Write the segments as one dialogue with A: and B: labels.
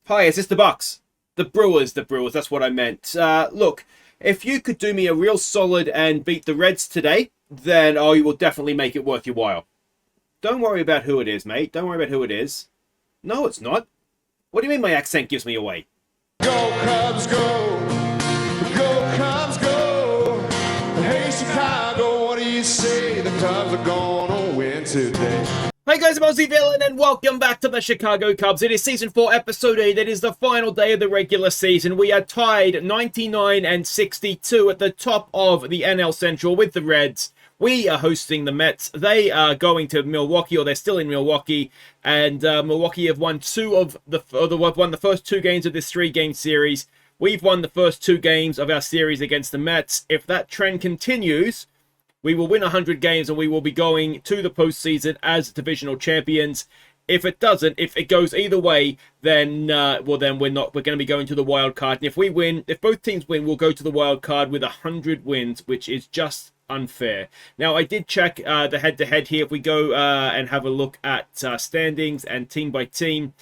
A: Hi, is this the Bucks? The Brewers, that's what I meant. Look, if you could do me a real solid and beat the Reds today, then you will definitely make it worth your while. Don't worry about who it is, mate. Don't worry about who it is. No, it's not. What do you mean my accent gives me away?
B: Go Cubs, go! Go Cubs, go! Hey Chicago, what do you say? The Cubs are gonna win today.
A: Hey guys, I'm Aussie Villain and welcome back to the Chicago Cubs. It is Season 4, Episode 8. It is the final day of the regular season. We are tied 99 and 62 at the top of the NL Central with the Reds. We are hosting the Mets. They are going to Milwaukee, or they're still in Milwaukee, and Milwaukee have won won the first two games of this three-game series. We've won the first two games of our series against the Mets. If that trend continues, we will win 100 games and we will be going to the postseason as divisional champions. If it doesn't, if it goes either way, then then we're not. We're going to be going to the wild card. And if we win, if both teams win, we'll go to the wild card with 100 wins, which is just unfair. Now, I did check the head-to-head here. If we go and have a look at standings and team by team,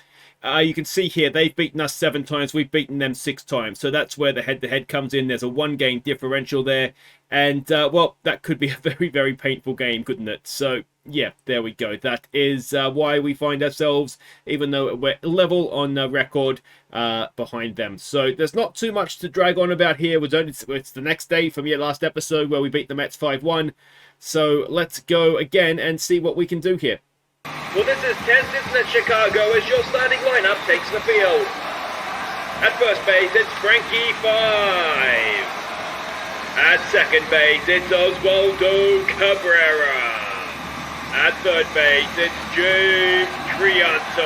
A: you can see here they've beaten us 7 times. We've beaten them 6 times. So that's where the head-to-head comes in. There's a 1-game differential there. And, well, that could be a very, very painful game, couldn't it? So, yeah, there we go. That is why we find ourselves, even though we're level on record, behind them. So there's not too much to drag on about here. It's the next day from your last episode where we beat the Mets 5-1. So let's go again and see what we can do here. Well, this is tense, isn't it, Chicago, as your starting lineup takes the field. At first base, it's Frankie 5. At second base, it's Oswaldo Cabrera. At third base, it's James Triantos.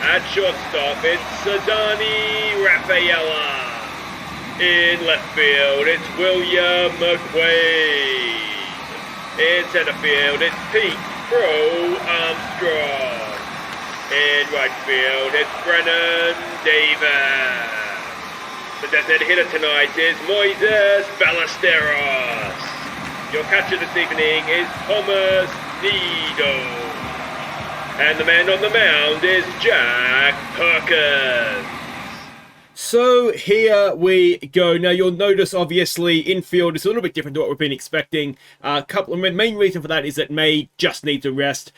A: At shortstop, it's Sadani Rafaela. In left field, it's William McQuaid. In center field, it's Pete Pro Armstrong. In right field, it's Brennan Davis. The designated hitter tonight is Moises Ballesteros. Your catcher this evening is Thomas Nido. And the man on the mound is Jack Perkins. So here we go. Now you'll notice obviously infield is a little bit different to what we've been expecting. Main reason for that is that May just needs a rest.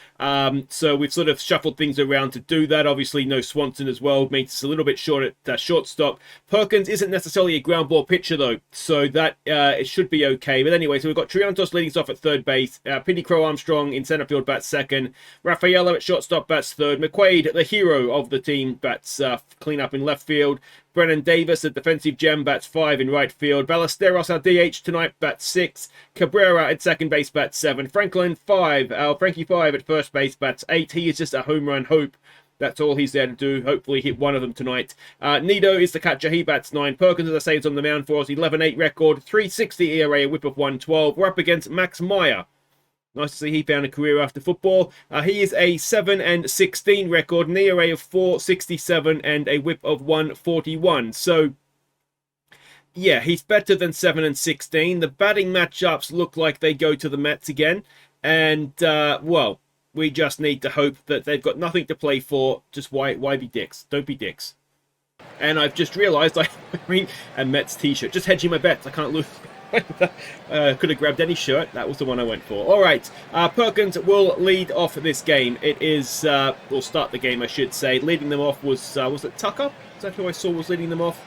A: So we've sort of shuffled things around to do that. Obviously no Swanson as well, makes us a little bit short at shortstop. Perkins isn't necessarily a ground ball pitcher though, so that it should be okay. But anyway, so we've got Triantos leading us off at third base. Pitty Crow Armstrong in center field bats second. Rafaela at shortstop bats third. McQuaid, the hero of the team, bats clean up in left field. Brennan Davis, a defensive gem, bats 5 in right field. Ballesteros, our DH tonight, bats 6. Cabrera at second base, bats 7. Frankie 5 at first base, bats 8. He is just a home run hope. That's all he's there to do. Hopefully hit one of them tonight. Nido is the catcher. He bats 9. Perkins, as I say, is on the mound for us. 11-8 record, 3.60 ERA, a whip of 1.12. We're up against Max Meyer. Nice to see he found a career after football. He is a 7-16 record, an ERA of 4.67 and a whip of 1.41. So, yeah, he's better than 7-16. The batting matchups look like they go to the Mets again. And, well, we just need to hope that they've got nothing to play for. Just why be dicks? Don't be dicks. And I've just realized I'm wearing a Mets t-shirt. Just hedging my bets. I can't lose. Could have grabbed any shirt. That was the one I went for. All right, Perkins will lead off this game. It is, we'll start the game, I should say. Leading them off was it Tucker? Is that who I saw was leading them off?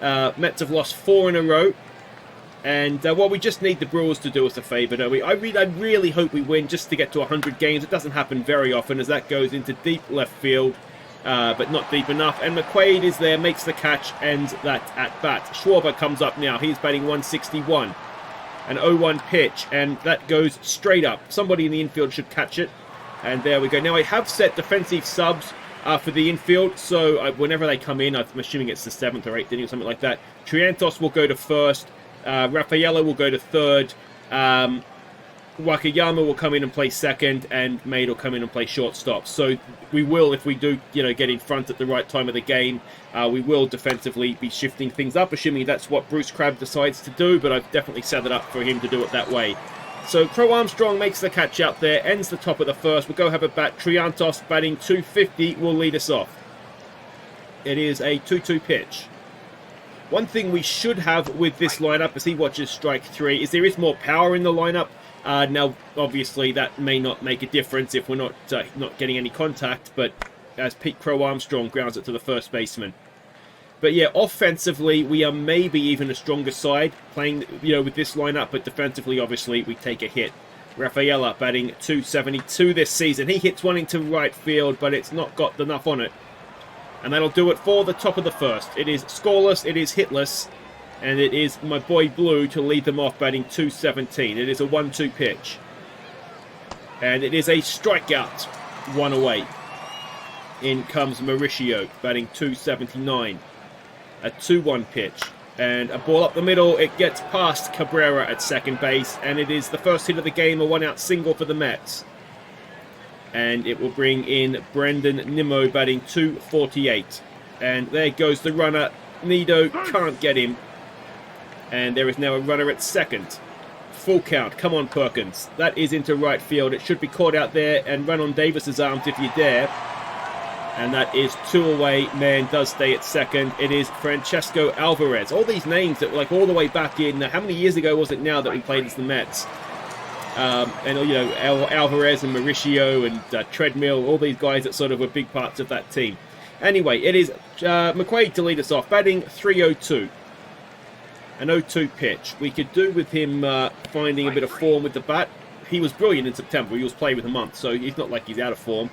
A: Mets have lost 4 in a row. And, well, we just need the Brewers to do us a favor, don't we? I really hope we win just to get to 100 games. It doesn't happen very often as that goes into deep left field. But not deep enough. And McQuaid is there, makes the catch, ends that at bat. Schwarber comes up now. He's batting 161. An 0-1 pitch, and that goes straight up. Somebody in the infield should catch it. And there we go. Now, I have set defensive subs for the infield, so whenever they come in, I'm assuming it's the 7th or 8th inning or something like that. Triantos will go to first. Rafaela will go to third. Wakayama will come in and play second, and Maid will come in and play shortstop. So we will, if we do, get in front at the right time of the game, we will defensively be shifting things up, assuming that's what Bruce Crabb decides to do, but I've definitely set it up for him to do it that way. So Crow Armstrong makes the catch out there, ends the top of the first. We'll go have a bat. Triantos batting 250 will lead us off. It is a 2-2 pitch. One thing we should have with this lineup as he watches strike 3 is there is more power in the lineup. Now, obviously, that may not make a difference if we're not getting any contact, but as Pete Crow Armstrong grounds it to the first baseman. But yeah, offensively, we are maybe even a stronger side playing, with this lineup, but defensively, obviously, we take a hit. Rafaela batting 272 this season. He hits one into right field, but it's not got enough on it. And that'll do it for the top of the first. It is scoreless, it is hitless, and it is my boy Blue to lead them off batting 217. It is a 1-2 pitch. And it is a strikeout, 1 away. In comes Mauricio batting 279. A 2-1 pitch. And a ball up the middle. It gets past Cabrera at second base. And it is the first hit of the game, a 1-out single for the Mets. And it will bring in Brendan Nimmo batting 248. And there goes the runner. Nido can't get him. And there is now a runner at second. Full count. Come on, Perkins. That is into right field. It should be caught out there and run on Davis's arms if you dare. And that is 2 away. Man does stay at second. It is Francesco Alvarez. All these names that were like all the way back in. How many years ago was it now that we played as the Mets? Alvarez and Mauricio and Treadmill. All these guys that sort of were big parts of that team. Anyway, it is McQuaid to lead us off. Batting 302. An 0-2 pitch. We could do with him finding a bit of form with the bat. He was brilliant in September. He was played with a month, so he's not like he's out of form.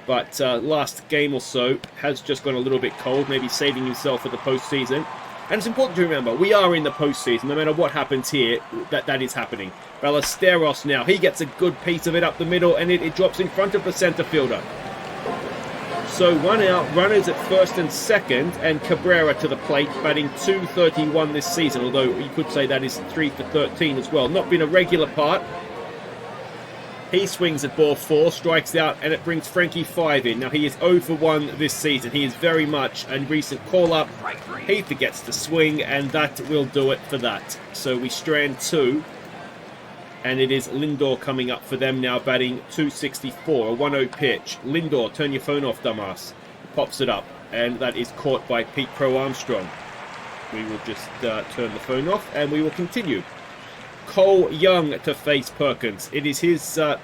A: But last game or so has just gone a little bit cold, maybe saving himself for the postseason. And it's important to remember, we are in the postseason. No matter what happens here, that is happening. Ballesteros now, he gets a good piece of it up the middle, and it drops in front of the center fielder. So 1 out, runners at first and second, and Cabrera to the plate, batting 231 this season, although you could say that is 3 for 13 as well. Not been a regular part. He swings at ball 4, strikes out, and it brings Frankie 5 in. Now, he is 0 for 1 this season. He is very much a recent call-up. He forgets to swing, and that will do it for that. So we strand 2, and it is Lindor coming up for them now, batting 264, a 1-0 pitch. Lindor, turn your phone off, dumbass. Pops it up, and that is caught by Pete Crow Armstrong. We will just turn the phone off, and we will continue. Cole Young to face Perkins. It is his... I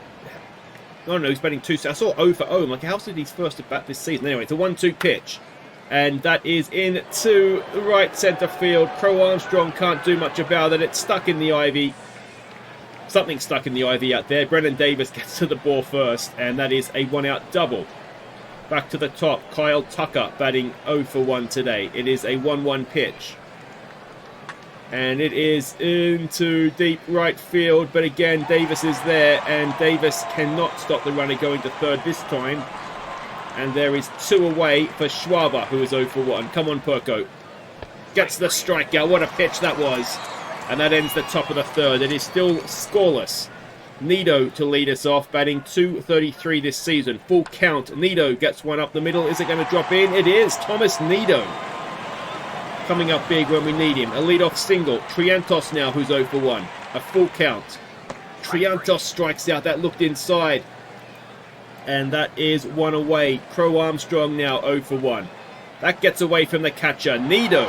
A: don't know, he's batting 2... I saw 0 for 0. I'm like, how's it his first at bat this season? Anyway, it's a 1-2 pitch. And that is into right centre field. Crow Armstrong can't do much about it. It's stuck in the ivy. Something stuck in the ivy out there. Brennan Davis gets to the ball first. And that is a 1-out double. Back to the top. Kyle Tucker batting 0 for 1 today. It is a 1-1 pitch. And it is into deep right field. But again, Davis is there. And Davis cannot stop the runner going to third this time. And there is 2 away for Schwaber, who is 0 for 1. Come on, Perko. Gets the strikeout. What a pitch that was. And that ends the top of the third. It is still scoreless. Nido to lead us off, batting 233 this season. Full count. Nido gets one up the middle. Is it going to drop in? It is. Thomas Nido coming up big when we need him. A leadoff single. Triantos now, who's 0 for 1. A full count. Triantos strikes out. That looked inside. And that is 1 away. Crow Armstrong now 0 for 1. That gets away from the catcher. Nido.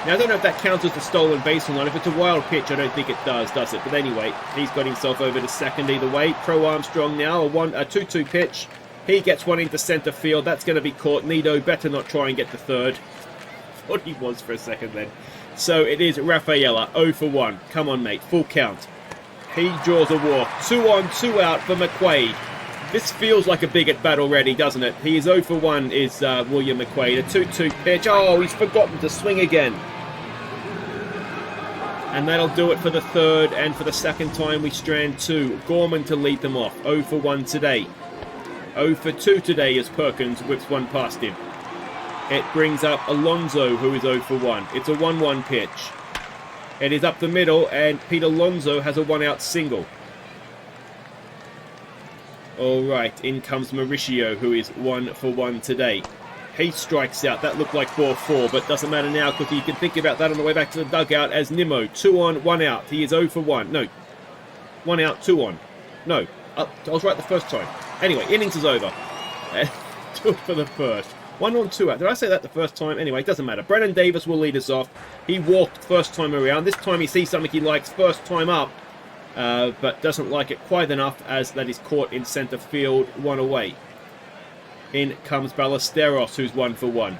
A: Now, I don't know if that counts as the stolen base or not. If it's a wild pitch, I don't think it does it? But anyway, he's got himself over to second either way. Crow Armstrong now, a 2-2 pitch. He gets one into centre field. That's going to be caught. Nido better not try and get to third. Thought he was for a second then. So it is Rafaela, 0 for 1. Come on, mate. Full count. He draws a walk. 2 on, 2 out for McQuaid. This feels like a big at bat already, doesn't it? He is 0 for 1, is William McQuaid. A 2-2 pitch. Oh, he's forgotten to swing again. And that'll do it for the third, and for the second time we strand 2. Gorman to lead them off. 0 for 1 today. 0 for 2 today as Perkins whips one past him. It brings up Alonso, who is 0 for 1. It's a 1-1 pitch. It is up the middle, and Pete Alonso has a 1-out single. Alright, in comes Mauricio, who is 1 for 1 today. He strikes out. That looked like ball 4, but doesn't matter now because you can think about that on the way back to the dugout as Nimmo. 2 on, 1 out. He is 0 for 1. No. 1 out, 2 on. No. I was right the first time. Anyway, innings is over. 2 for the first. 1 on 2 out. Did I say that the first time? Anyway, it doesn't matter. Brennan Davis will lead us off. He walked first time around. This time he sees something he likes first time up, but doesn't like it quite enough, as that is caught in centre field, 1 away. In comes Ballesteros, who's 1 for 1.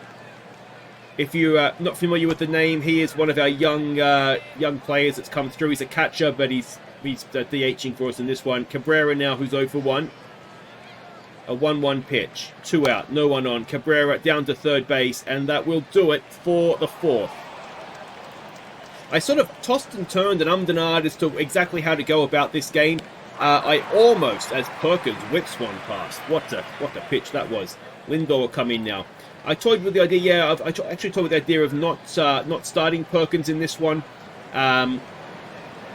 A: If you're not familiar with the name, he is one of our young players that's come through. He's a catcher, but he's DHing for us in this one. Cabrera now, who's 0 for 1. A 1-1 pitch. 2 out, no one on. Cabrera down to third base, and that will do it for the 4th. I sort of tossed and turned and ummed and ahed as to exactly how to go about this game. I almost, as Perkins whips one past. What a pitch that was. Lindor will come in now. I toyed with the idea, I actually toyed with the idea of not starting Perkins in this one.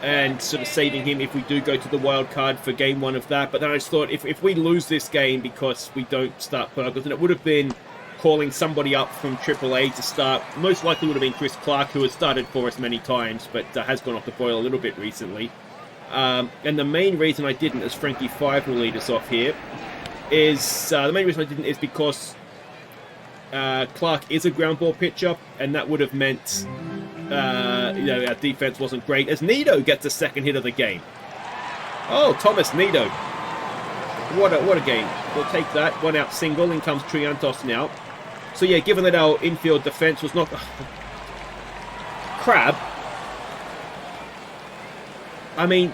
A: And sort of saving him if we do go to the wild card for game 1 of that. But then I just thought, if we lose this game because we don't start Perkins, and it would have been calling somebody up from AAA to start, most likely would have been Chris Clark, who has started for us many times, but has gone off the boil a little bit recently. And the main reason I didn't, as Frankie Five will lead us off here, is the main reason I didn't is because Clark is a ground ball pitcher, and that would have meant our defense wasn't great, as Nido gets the second hit of the game. Oh, Thomas Nido. What a game. We'll take that. 1 out single. In comes Triantos now. So yeah, given that our infield defense was not... Crab. I mean,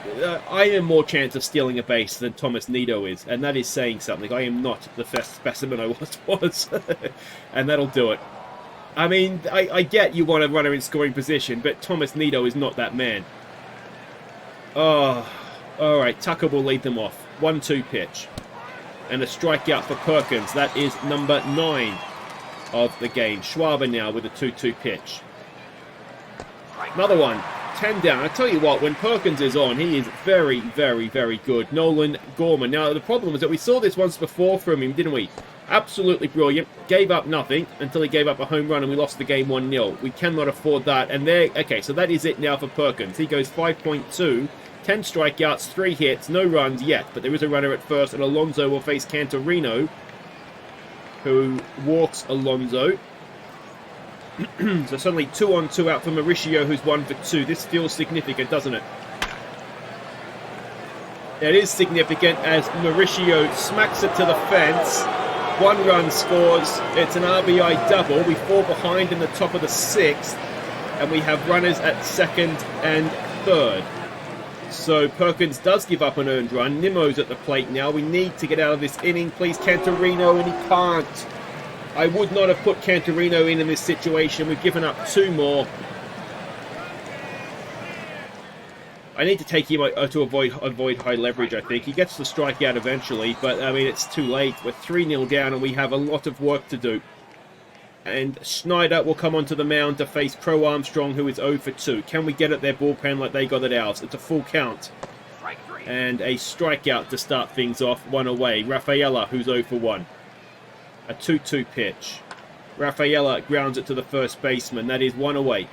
A: I am more chance of stealing a base than Thomas Nido is, and that is saying something. I am not the best specimen I was. And that'll do it. I mean, I get you want a runner in scoring position, but Thomas Nido is not that man. Oh, all right. Tucker will lead them off. 1-2 pitch. And a strikeout for Perkins. That is number 9 of the game. Schwaber now with a 2-2 pitch. Another one. 10 down. I tell you what, when Perkins is on, he is very, very, very good. Nolan Gorman. Now, the problem is that we saw this once before from him, didn't we? Absolutely brilliant. Gave up nothing until he gave up a home run and we lost the game 1-0. We cannot afford that. And there, okay, so that is it now for Perkins. He goes 5.2, 10 strikeouts, 3 hits, no runs yet. But there is a runner at first, and Alonso will face Cantorino, who walks Alonso. So suddenly 2 on 2 out for Mauricio, who's 1 for 2. This feels significant, doesn't it? It is significant as Mauricio smacks it to the fence. 1 run scores. It's an RBI double. We fall behind in the top of the 6th, and we have runners at 2nd and 3rd. So Perkins does give up an earned run. Nimmo's at the plate now. We need to get out of this inning. Please, Cantorino, and he can't. I would not have put Cantorino in this situation. We've given up 2 more. I need to take him to avoid high leverage, I think. He gets the strikeout eventually, but, I mean, it's too late. We're 3-0 down, and we have a lot of work to do. And Schneider will come onto the mound to face Crow Armstrong, who is 0 for 2. Can we get at their bullpen like they got at ours? It's a full count. And a strikeout to start things off, 1 away. Rafaela, who's 0 for 1. A 2-2 pitch. Rafaela grounds it to the first baseman. That is 1 away.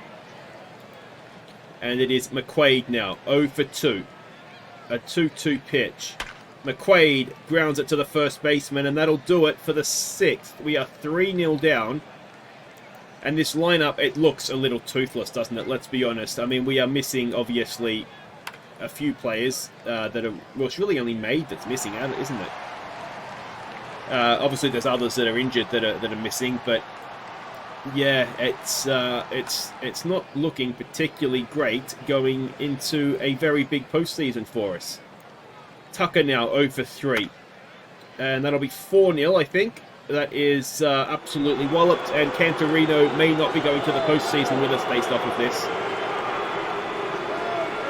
A: And it is McQuaid now, 0 for 2. A 2-2 pitch. McQuaid grounds it to the first baseman, and that'll do it for the 6th. We are 3-0 down. And this lineup, it looks a little toothless, doesn't it? Let's be honest. I mean, we are missing, obviously, a few players that are... Well, it's really only Maid that's missing out, isn't it? Obviously, there's others that are injured that are missing, but... Yeah, it's not looking particularly great going into a very big postseason for us. Tucker now 0 for 3. And that'll be 4-0, I think. That is absolutely walloped, and Cantorino may not be going to the postseason with us based off of this.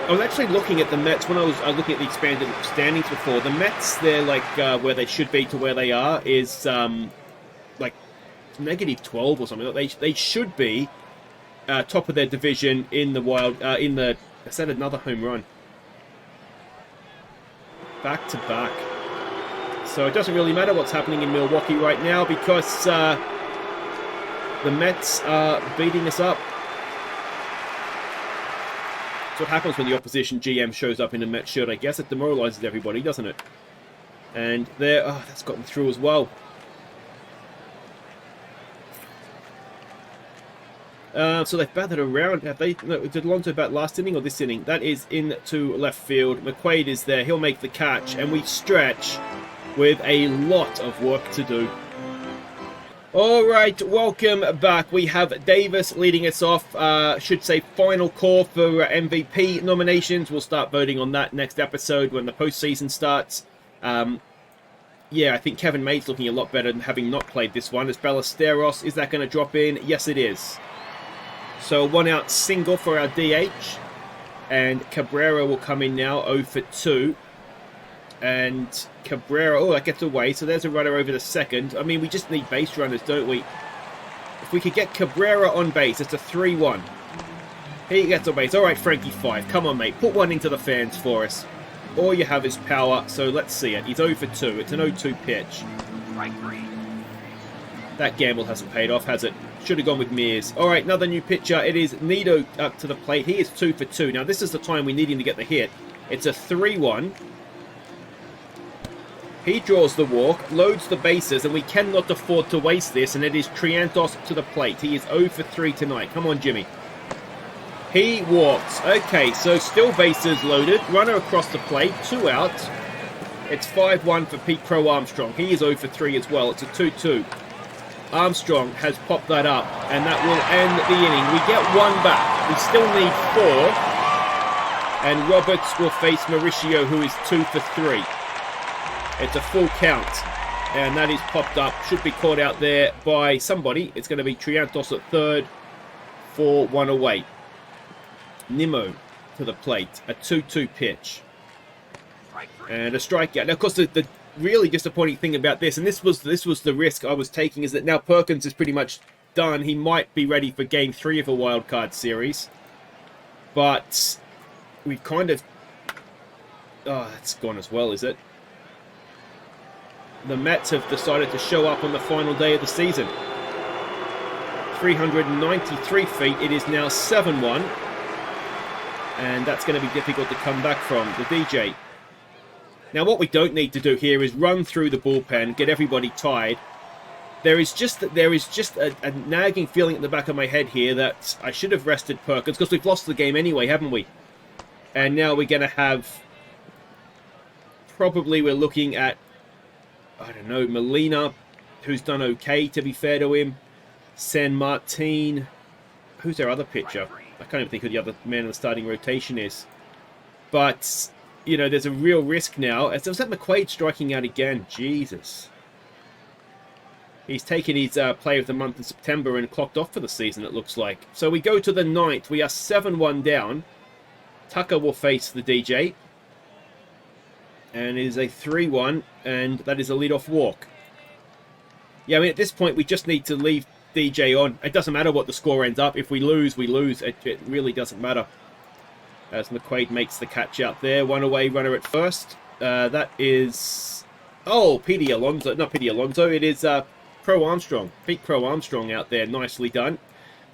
A: I was actually looking at the Mets when I was looking at the expanded standings before. The Mets, they're like where they should be to where they are is like -12 or something. They should be top of their division in the wild. I said another home run. Back to back. So it doesn't really matter what's happening in Milwaukee right now because the Mets are beating us up. That's what happens when the opposition GM shows up in a Mets shirt, I guess. It demoralizes everybody, doesn't it? And there, that's gotten through as well. So they've batted around. Have they? No, did Alonso bat last inning or this inning? That is into left field. McQuaid is there. He'll make the catch, and we stretch with a lot of work to do. All right, welcome back. We have Davis leading us off. Should say final call for MVP nominations. We'll start voting on that next episode when the postseason starts. Yeah, I think Kevin Made's looking a lot better than having not played this one. As Ballesteros, is that going to drop in? Yes, it is. So 1 out single for our DH. And Cabrera will come in now, 0 for 2. And Cabrera, oh, that gets away. So there's a runner over the second. I mean, we just need base runners, don't we? If we could get Cabrera on base, it's a 3-1. He gets on base. All right, Frankie 5. Come on, mate. Put one into the fans for us. All you have is power, so let's see it. He's 0 for 2. It's an 0-2 pitch. That gamble hasn't paid off, has it? Should have gone with Mears. All right, another new pitcher. It is Nido up to the plate. He is 2 for 2. Now, this is the time we need him to get the hit. It's a 3-1. He draws the walk, loads the bases, and we cannot afford to waste this, and it is Triantos to the plate. He is 0 for 3 tonight. Come on, Jimmy. He walks. Okay, so still bases loaded. Runner across the plate. 2 out. It's 5-1 for Pete Crow Armstrong. He is 0 for 3 as well. It's a 2-2. Armstrong has popped that up, and that will end the inning. We get 1 back. We still need 4. And Roberts will face Mauricio, who is 2 for 3. It's a full count. And that is popped up. Should be caught out there by somebody. It's going to be Triantos at third for 1 away. Nimmo to the plate, a 2-2 pitch, and a strikeout. Now, of course, the really disappointing thing about this, and this was the risk I was taking, is that now Perkins is pretty much done. He might be ready for Game 3 of a wild card series, but we've kind of... Oh, that's gone as well, is it? The Mets have decided to show up on the final day of the season. 393 feet. It is now 7-1. And that's going to be difficult to come back from, the DJ. Now, what we don't need to do here is run through the bullpen, get everybody tied. There is just a nagging feeling at the back of my head here that I should have rested Perkins, because we've lost the game anyway, haven't we? And now we're going to have... Probably we're looking at, I don't know, Molina, who's done okay, to be fair to him. San Martin. Who's their other pitcher? I can't even think who the other man in the starting rotation is. But, you know, there's a real risk now. Was that McQuaid striking out again? Jesus. He's taken his Player of the Month in September and clocked off for the season, it looks like. So we go to the 9th. We are 7-1 down. Tucker will face the DJ. And it is a 3-1, and that is a leadoff walk. Yeah, I mean, at this point, we just need to leave DJ on. It doesn't matter what the score ends up. If we lose, we lose. It really doesn't matter. As McQuaid makes the catch out there. 1 away, runner at first. That is... Oh, Petey Alonso. Not Petey Alonso. It is Crow Armstrong. Pete Crow Armstrong out there. Nicely done.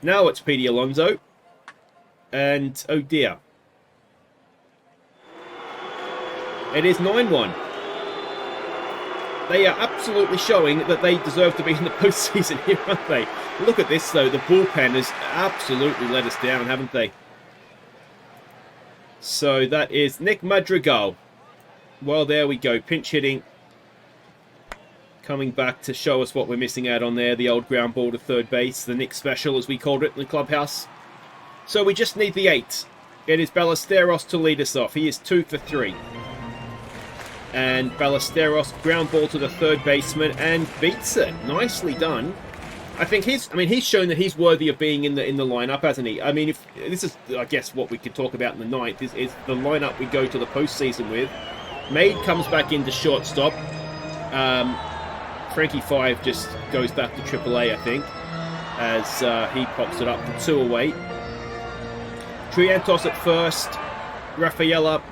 A: Now it's Petey Alonso. And, oh dear. It is 9-1. They are absolutely showing that they deserve to be in the postseason here, aren't they? Look at this, though. The bullpen has absolutely let us down, haven't they? So that is Nick Madrigal. Well, there we go. Pinch hitting. Coming back to show us what we're missing out on there. The old ground ball to third base. The Nick special, as we called it in the clubhouse. So we just need the 8. It is Ballesteros to lead us off. He is 2 for 3. And Ballesteros, ground ball to the third baseman and beats it. Nicely done. I think he's shown that he's worthy of being in the lineup, hasn't he? I mean, if this is, I guess, what we could talk about in the 9th is the lineup we go to the postseason with. Made comes back into shortstop. Frankie 5 just goes back to AAA, I think, as he pops it up for 2 away. Triantos at first, Rafaela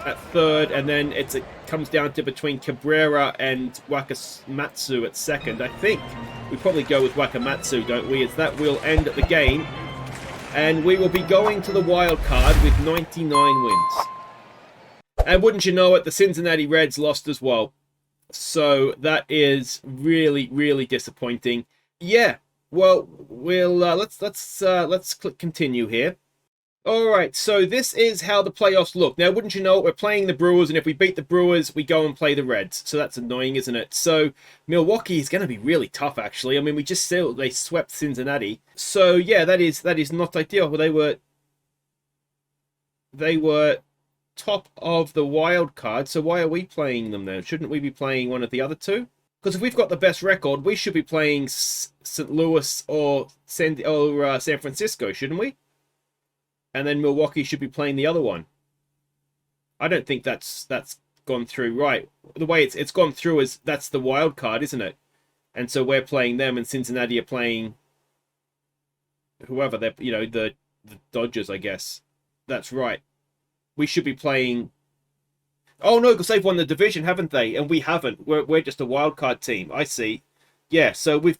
A: at third, and then it comes down to between Cabrera and Wakamatsu at second. I think we probably go with Wakamatsu, don't we? As that will end the game, and we will be going to the wild card with 99 wins. And wouldn't you know it, the Cincinnati Reds lost as well. So that is really, really disappointing. Yeah, Well, let's click continue here. All right, so this is how the playoffs look. Now, wouldn't you know it, we're playing the Brewers, and if we beat the Brewers, we go and play the Reds. So that's annoying, isn't it? So Milwaukee is going to be really tough, actually. I mean, we just saw they swept Cincinnati. So yeah, that is not ideal. Well, they were top of the wild card. So why are we playing them then? Shouldn't we be playing one of the other two? Because if we've got the best record, we should be playing St. Louis or San Francisco, shouldn't we? And then Milwaukee should be playing the other one. I don't think that's gone through right. The way it's gone through is that's the wild card, isn't it? And so we're playing them, and Cincinnati are playing whoever they're, the Dodgers, I guess. That's right. We should be playing. Oh no, because they've won the division, haven't they? And we haven't. We're just a wild card team. I see. Yeah, so we've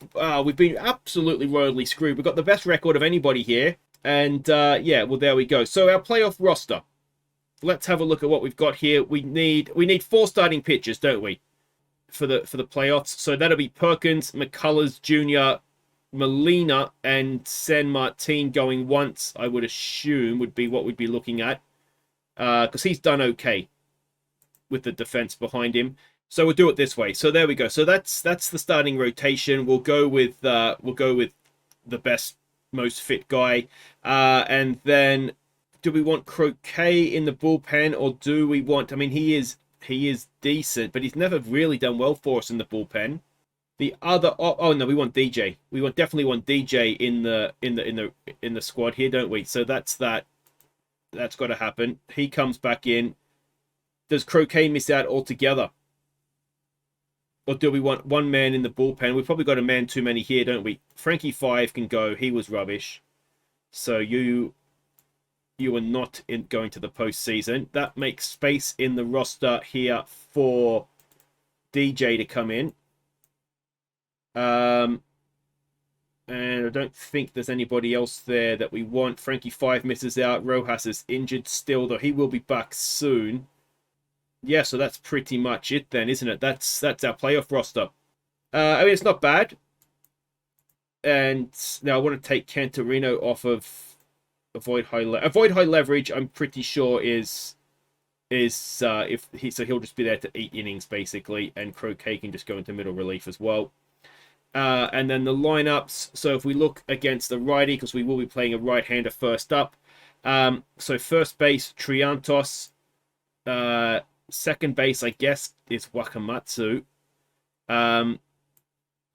A: been absolutely royally screwed. We've got the best record of anybody here. And, yeah, well, there we go. So our playoff roster. Let's have a look at what we've got here. We need 4 starting pitchers, don't we? For the playoffs. So that'll be Perkins, McCullers Jr., Molina, and San Martin going once, I would assume, would be what we'd be looking at. Because he's done okay with the defense behind him. So we'll do it this way. So there we go. So that's the starting rotation. We'll go with the best, most fit guy. And then do we want Croquet in the bullpen, or do we want, I mean, he is decent, but he's never really done well for us in the bullpen. The other, oh no, we want DJ. We definitely want DJ in the squad here, don't we? So that's got to happen. He comes back in. Does Croquet miss out altogether? Or do we want one man in the bullpen? We've probably got a man too many here, don't we? Frankie 5 can go. He was rubbish. So you are not going to the postseason. That makes space in the roster here for DJ to come in. And I don't think there's anybody else there that we want. Frankie 5 misses out. Rojas is injured still, though he will be back soon. Yeah, so that's pretty much it then, isn't it? That's our playoff roster. I mean, it's not bad. And now I want to take Cantorino off of avoid high leverage. I'm pretty sure so he'll just be there to 8 innings basically, and Croquet can just go into middle relief as well. And then the lineups. So if we look against the righty, because we will be playing a right-hander first up. So first base Triantos. Second base, I guess, is Wakamatsu.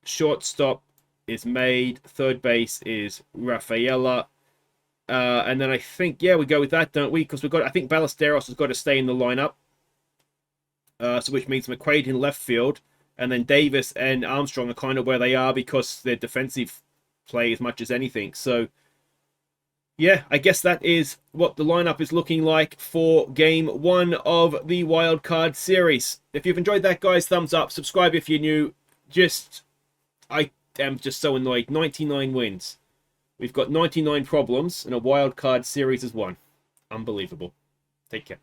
A: Shortstop is Made. Third base is Rafaela. And then I think, yeah, we go with that, don't we? Because I think Ballesteros has got to stay in the lineup. So which means McQuaid in left field. And then Davis and Armstrong are kind of where they are because they're defensive play as much as anything. So, yeah, I guess that is what the lineup is looking like for Game 1 of the Wild Card Series. If you've enjoyed that, guys, thumbs up. Subscribe if you're new. I am just so annoyed. 99 wins. We've got 99 problems, and a Wild Card Series is 1. Unbelievable. Take care.